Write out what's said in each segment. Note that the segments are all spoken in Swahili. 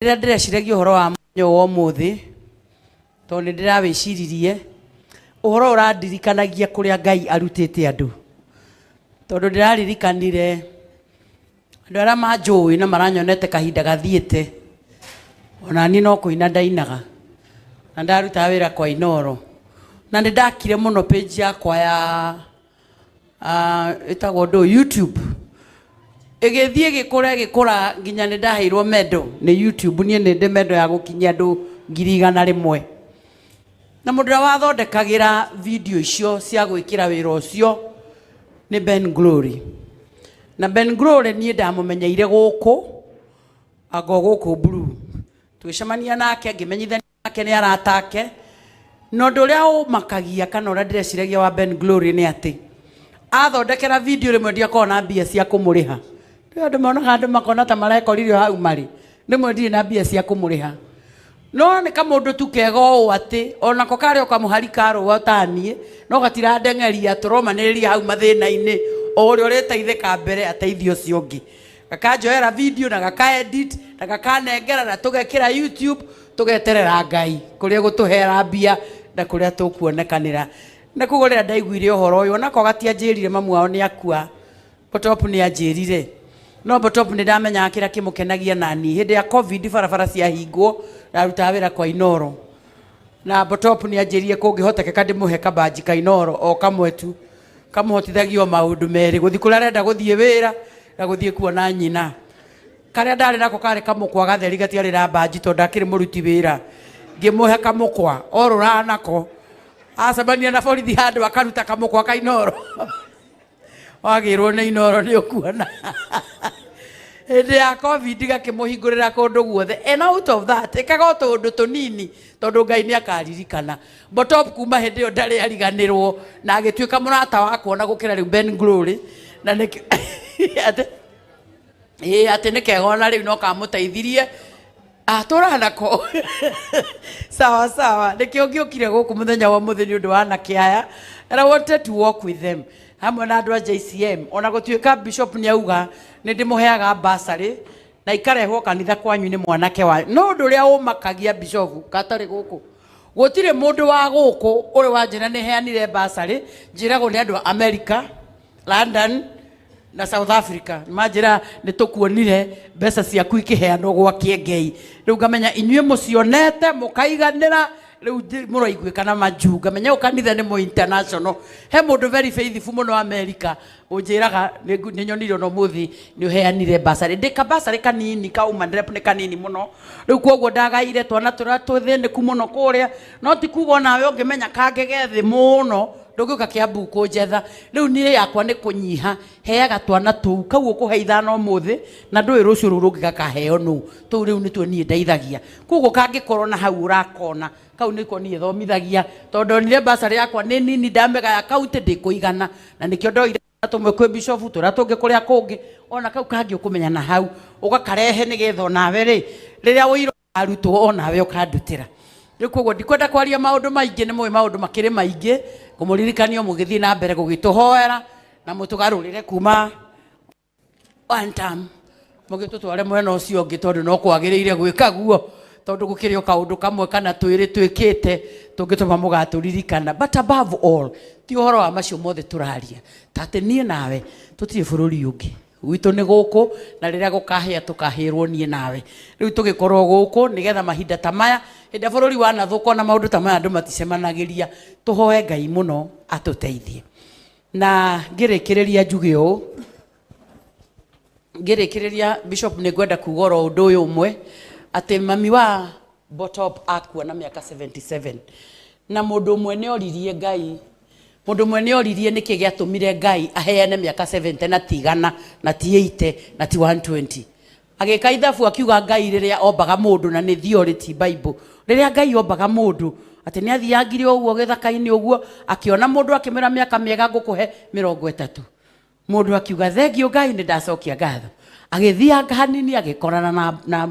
Rĩrĩa ndĩreciragia ũhoro wa mũthenya wa ũmũthĩ, tondũ nĩ ndĩrawĩciririe, ũhoro ũrandirikanagia kũrĩa Ngai arutĩte andũ. Tondũ ndĩraririkanire andũ arĩa manjũĩ na maranyonete kahinda gathiĩte, ona niĩ no kũina ndainaga, na ndarutaga wĩra kwa Inooro, na nĩ ndakire mũno page yakwa ya ĩtagwo ndũ YouTube, ĩgĩthiĩ gĩkũra nginya nĩ ndaheirwo mendo nĩ YouTube. Niĩ nĩ ndĩ mendo ya gũkinyia andũ 100,000. na mũndũ ũrĩa wathondekagĩra video icio cia gwĩkĩra wĩra ũcio nĩ Ben Glory. Na Ben Glory niĩ ndamũmenyeire gũkũ gũkũ Blue, twĩcemania nake ngĩmenyithania nake nĩ aratake. Na ũndũ ũrĩa ũmakagia kana ũrĩa ndĩreciragia wa Ben Glory nĩ atĩ athondekera video rĩmwe ndiakorwo na mbia cia kũmũrĩha. Andũ monaga andũ makona ta marekoririo hau marĩ, rĩmwe ndirĩ na mbia cia kũmũrĩha. No nĩ kamũndũ tu kega ũũ atĩ onako karĩ o kamũhari karũa taniĩ, no gatirandengeria tũromanĩrĩria hau mathĩna-inĩ, o ũrĩa ũrĩteithĩka mbere ateithio ũcio ũngĩ. Gakanjoera video na gaka-edit na gakanengera na tũgekĩra YouTube, tũgeterera Ngai kũrĩa gũtũhera mbia na kũrĩa tũkuonekanĩra. Na kuguo rĩrĩa ndaiguire ũhoro ũyũ, onako gatianjĩrire mamu wao nĩ akua, Botop nĩ anjĩrire. No Botop nĩ ndamenyaga kĩrĩa kĩmũkenagia nani. Hĩndĩ ya COVID barabara ciahingwo, ndarutaga wĩra kwa Inooro, na Botop nĩ anjĩrire kũngĩhotekeka ndĩmũhe kabanji ka Inooro o kamwe tu, kamũhotithagio maũndũ merĩ: gũthiĩ kũrĩa arenda gũthiĩ wĩra na gũthiĩ kuona nyina. Karĩa ndarĩ nako karĩ kamũkwa gatheri gatiarĩ na banji tondũ ndakĩrĩ mũruti wĩra, ngĩmũhe kamũkwa orũra nako, acemania na borithi handũ akaruta kamũkwa ka Inooro. Wagĩrwo nĩ Inooro nĩ ũkuona. Hĩndĩ ya COVID gakĩmũhingũrĩra kũndũ guothe. And out of that, ĩkaga o tũũndũ tũnini tondũ Ngai nĩ akaririkana. Botop kuma hĩndĩ ĩyo ndarĩ ariganĩrwo na agĩtuĩka mũrata wa kuona gũkĩra rĩu Ben Glory. Na nĩ atĩ nĩ kega ona rĩu no kamũteithirie atũra nako. Sawa sawa, nĩkĩo ngĩũkire gũkũ mũthenya wa ũmũthĩ nĩ ũndũ wa anake aya, and I wanted to walk with them hamwe na andũ a JCM. Ona gũtuĩka Bishop nĩ auga nĩ ndĩmũheaga basarĩ na ikarehwo kanitha kwanyu nĩ mwanake wa, no ũndũ ũrĩa ũmakagia Bishop katarĩ gũkũ, gũtirĩ mũndũ wa gũkũ ũrĩ wanjĩra nĩ heanire basarĩ. Njĩragwo nĩ andũ a America, London na South Africa, manjĩra nĩ tũkuonire mbeca ciaku ikĩheanwo gwa Kĩengei. Rĩu ngamenya inyuĩ mũcionete mũkaiganĩra, rĩu mũraiguĩka na manju, ngamenya ũkanitha nĩ mũ international. He mũndũ very faithful mũno America ũnjĩraga nĩ nyonire no mũthĩ nĩ ũheanire basarĩ. Ndĩ kabasarĩ kanini kauma ndrep nĩ kanini mũno, rĩu koguo ndagaire twana tũrĩa tũthĩnĩku mũno kũrĩa, no ti kuga nawe ũngĩmenya kangĩge thĩ mũno ndũgĩũka Kĩambu kũnjetha. Rĩu niĩ yakwa nĩ kũnyiha, heaga twana tũu, kau ũkũhe ithano ũmũthĩ na ndũĩ rũciũ rũu rũngĩ gakaheo nũu. Tũu rĩu nĩtuo niĩ ndeithagia, koguo kangĩkorwo na hau ũrakona kau nĩko niĩ thomithagia, tondũ onire basarĩ yakwa nĩ nini ndamegaya kaunti ndĩkũigana, na nĩkĩo ndoire tũmwe kwĩ Bishop tũrĩa tũngĩ kũrĩa kũngĩ, ona kau kangĩ ũkũmenya na hau ũgakarehe nĩgetha onawe rĩ rĩrĩa ũiro arutwo onawe ũkandutĩra. Rĩu koguo ndikwenda kwaria maũndũ maingĩ, nĩ mũĩ maũndũ makĩrĩ maingĩ, kũmũririkanio mũgĩthiĩ na mbere gũgĩtũhoera na mũtũgarũrĩre kuma one time mũgĩtũtware mwena ũcio ũngĩ, tondũ no kwagĩrĩire gwĩka guo, tondũ gũkĩrĩ o kaũndũ kamwe kana twĩrĩ twĩkĩte tũngĩtũma mũgatũririkana. But above all, ti ũhoro wa macio mothe tũraria, tatĩ niĩ nawe tũtirĩ bũrũri ũngĩ, witũ nĩ gũkũ, na rĩrĩa gũkahĩa tũkahĩrwo niĩ nawe. Rĩu tũgĩkorwo gũkũ nĩgetha mahinda ta maya, hĩndĩ bũrũri wanathũkwo na maũndũ ta maya andũ maticemanagĩria, tũhoe Ngai mũno atũteithie. Na ngĩrĩkĩrĩria njuge ũũ, ngĩrĩkĩrĩria Bishop nĩ ngwenda kuga oro ũndũ ũyũ ũmwe, atĩ mami wa Botop akua na mĩaka 77, na mũndũ ũmwe nĩ oririe Ngai, mũndũ ũmwe nĩ oririe nĩkĩ gĩatũmire Ngai aheane mĩaka 70 na ti 100 na ti 80 na ti 120. Agĩka ithabu akiuga Ngai rĩrĩa ombaga mũndũ, na nĩ theory ti Bible, rĩrĩa Ngai ombaga mũndũ atĩ nĩ athiangire ũguo gĩthaka-inĩ ũguo, akĩona mũndũ akĩmera mĩaka mĩega ngũkũhe 30. Mũndũ akiuga thengio Ngai nĩ ndacokia ngatho, agĩthianga hanini agĩkorana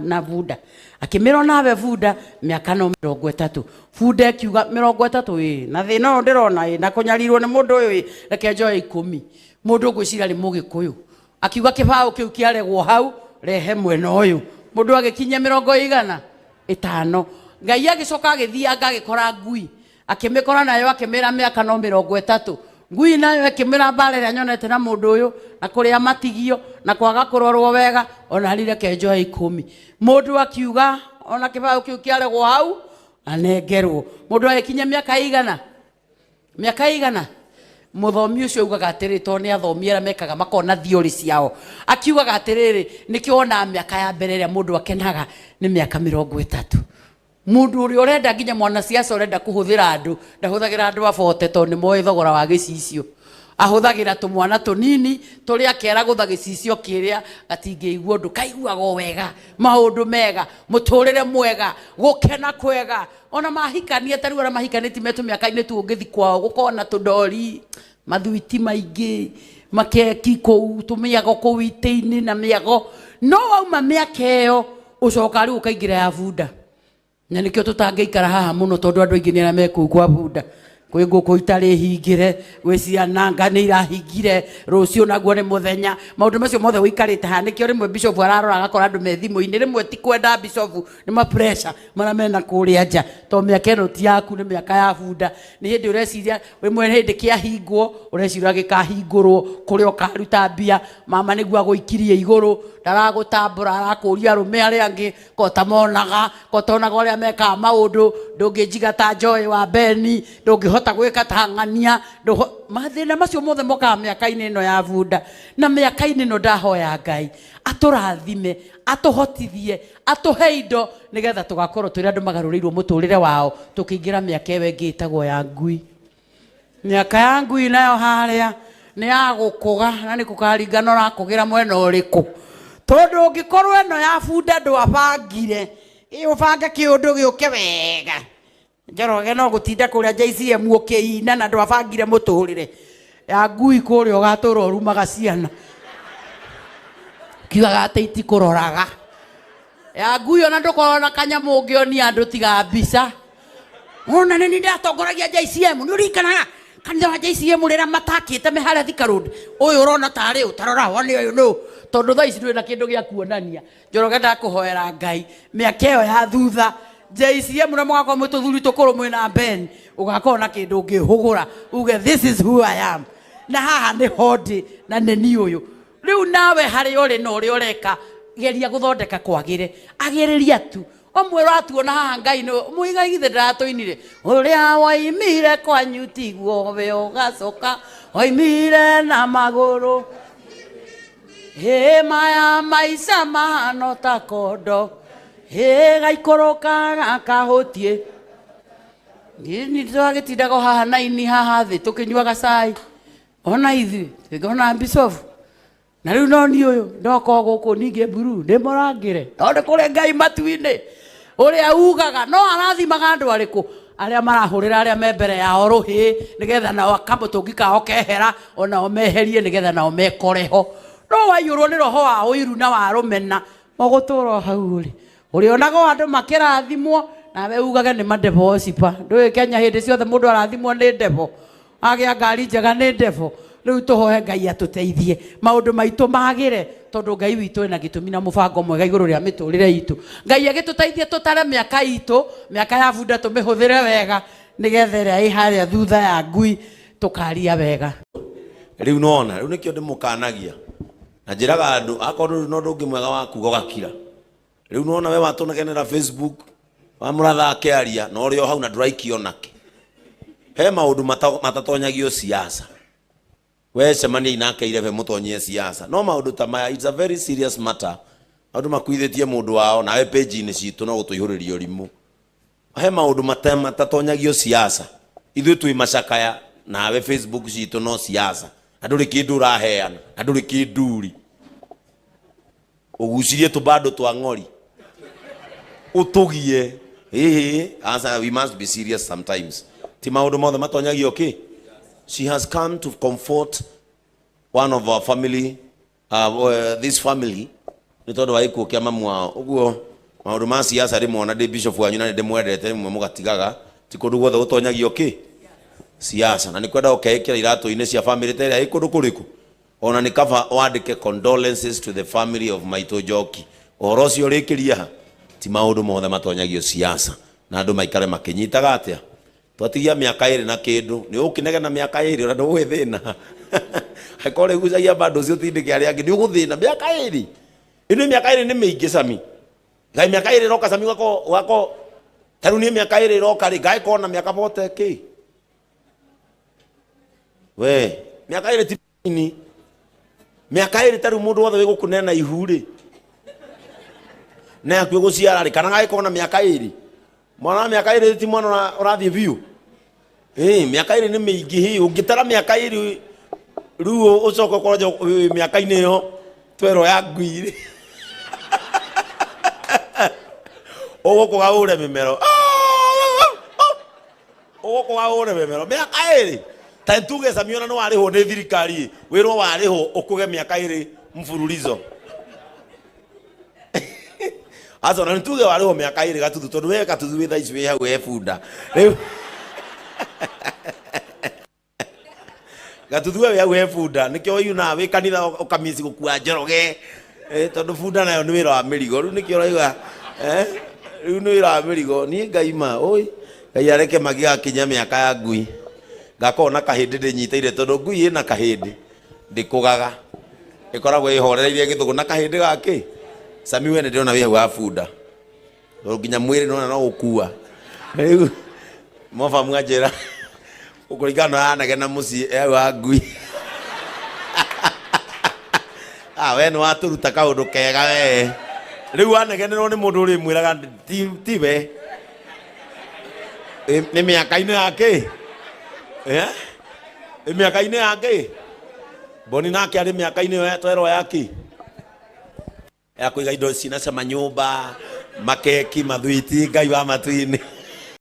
na bunda, akĩmĩrwo nawe bunda mĩaka no 30. Bunda akiuga 30 na thĩna ũyũ ndĩrona na kũnyarirwo nĩ mũndũ ũyũ reke njoe 10. Mũndũ ngwĩciria nĩ Mũgĩkũyũ, akiuga kĩbaũ kĩu kĩaregwo hau rehe mwena ũyũ, mundu agikinya 150 ngai agicoka agithianga agikora ngui akimikora nayo akimira miaka no 30 ngui nayo akimira mbarera nyonete na mundu uyu na kuria matigio na kwaga kurorwo wega ona rire kenjo 10 mundu akiuga ona kibao kiu kiaregwo hau anengerwo mundu agikinya miaka igana muthomi ucio ugaga atiriri to ni athomi ara mekaga makona thiori ciao akiugaga atiriri nikiona miaka ya mbere ria mundu akenaga ni miaka 30 mundu uri urenda nginya mwana ciaca urenda kuhuthira andu ndahuthagira andu abote to ni moe thogora wa gicicio ahuthagira tumwana tunini turi akera gutha gicicio kiria atingeigua ndu kaiguago wega maundu mega muturire mwega gukena kwega ona mahikanie taru ara mahikaniti metu miaka-ini tu ungithi kwao gukona tudori mathuiti maingi makeki kou tumiago kou ite-ini na miago no wauma miaka iyo ucoka riu ukaingira ya bunda na nikio tutangeikara haha muno tondu andu aingi ni ara meku kwa bunda kwi nguku itari hingire gwi ciana nga ni irahingire rucio naguo ni muthenya maundu macio mothe wikarite ha nikio rimwe bishop ararora agakora andu me thimu-ini rimwe ti kwenda bishop ni ma pressure mara mena kuria nja to miaka ino ti yaku ni miaka ya bunda ni hindi ureciria rimwe hindi kiahingwo ureciria gikahingurwo kuria ukaruta mbia mama niguo aguikirie iguru ndaragutambura arakuria arume aria angi kotamonaga kotonaga uria meka maundu ndunginjiga ta Joy wa Beni ndungihota gwika ta ng'ania mathina macio mothe moka miaka-ini ino ya bunda na miaka-ini ino ndahoya Ngai aturathime atuhotithie atuhe indo nigetha tugakorwo turi andu magarurirwo muturire wao tukiingira miaka iyo ingi itagwo ya ngui miaka ya ngui nayo haria ni ya gukuga na ni kukaringana na kugira mwena uriku tondu ungikorwo eno ya bunda ndwabangire ubange kiundu giuke wega Njoroge no gutinda kuria JCM ukiina na ndwabangire muturire ya ngui kuria ugatura urumaga ciana kiugaga ati itikuroraga ya ngui ona ndukorona kanyamu ungionia andu tiga mbica ona ni ndatongoragia JCM ni urikanaga kanitha wa JCM rira matakite mehara Thika Road uyu urona tari utarora wani uyu no tondu thaa ici nduri na kindu gia kuonania Njoroge ndakuhoera Ngai miaka iyo ya thutha JCM na mwako mututhuri tukuru mwina Ben ugakorwo na kindu ngihugura uge this is who I am na haha ni hodi na ni uyu riu nawe hari uri no uri ureka geria guthondeka kwagire agiriria tu omwe ratuona haha Ngai no muiga githe ndatoinire uria waimire kwanyu tiguo we ugacoka waimire na maguru maya maica mahano ta kondo gaikoroka na kahutie ni twagitindaga haha naini haha thi tukinyuaga cai ona ithi ngona bishop na riu no ni uyu ndoko guku ninge buru ndi morangire tondu kuri Ngai matu-ini uria ugaga no arathimaga andu ariku aria marahurira aria me mbere yao ruhi nigetha nao akamutungi kao kehera ona omeherie nigetha nao mekoreho no waiyurwo ni roho wa uiru na wa rumena moguturo hau uri onago andu makirathimwo nawe ugaga ni madevo cipa ndui Kenya hindi ciothe mundu arathimwo ni devo agia ngari njega ni devo riu tuhoe Ngai atuteithie maundu maitu magire tondu Ngai witu ena gitumi na mubango mwega iguru ria miturire itu Ngai agituteithie tutare miaka itu miaka ya bunda tumihuthire wega nigetha ria iharia thutha ya ngui tukaria wega riu nona riu nikio ndimukanagia na njiraga andu akorwo no ndungi mwega wa kuga gakira riu nona we watunegenera Facebook wa muratha kiaria no rio hau na nduraikio nake he maundu matatonyagio siasa we semani inake ireve mutonyie siasa no maundu ta maya it's a very serious matter andu makuithetie mundu wao na we page ini citu no gutuihuririo rimu he maundu matatonyagio siasa ithu twi macakaya na we Facebook citu no siasa anduri kindu raheana anduri kinduri ugucirie tu bado twa ng'ori utugie asa we must be serious sometimes ti maundu mothe matonyagio okay. She has come to comfort one of our family this family ni tondu wa ikuo kia mamu wao uguo maundu ma siasa rimwe na bishop wanyu na ndimwendete rimwe mugatigaga ti kundu guothe gutonyagio okay siasa na nikwenda ukekira iratu-ini cia family teria ikundu kuriku ona ni kava wandike condolences to the family of Maito Njoki Oro cio rikiria ti maundu mothe matonyagio siasa na andu maikare makinyitaga atia twatigia miaka iri na kindu ni ukinegena miaka iri ora ndu thina akore gucagia bado cio tindike ari angi ni uguthina miaka iri ino miaka iri ni mingi Sami gai miaka iri roka Sami wako taru ni miaka iri roka ri gai kona miaka bote ki we miaka iri ti ni miaka iri taru mundu wothe wigukunena ihuri na akwe guciara ri kana gai kona miaka iri mwana miaka iri ti mwana urathie biu miaka iri ni mingi hi ungitara miaka iri ruo ucoko kojo miaka ine yo twero ya ngui ogo ko gaure mimero ogo ko gaure mimero miaka iri ta ntuge Samiona no wari ho ne thirikari wiro wari ho ukuge miaka iri mfululizo azo na ntuge wari ho miaka iri gatutu tondu we gatutu we thaici we hau efunda gatutu we hau efunda nikyo yuna we kanitha ukamisi gukua njoroge tondu funda nayo ni wira wa mirigo ru nikyo raiga ru ni wira wa mirigo ni ngaima oi ngai areke magia kinya miaka ya ngui ngakona kahindi ndinyiteire tondu ngui ina kahindi ndikugaga ikoragwo ihorereirie githugu na kahindi gaki Sami we ndio na we wa funda nginya mwiri no gukua riu mofa mwajera ukurigana anagena muci wa ngui we no aturuta kaundu kega we riu anegenerwo ni mundu uri mwiraga ti we ni miaka-ini yake miaka-ini yake boni nake ari miaka-ini yo twero yake ya kuiga indo cina cama nyumba makeki mathwiti ngai wa matuini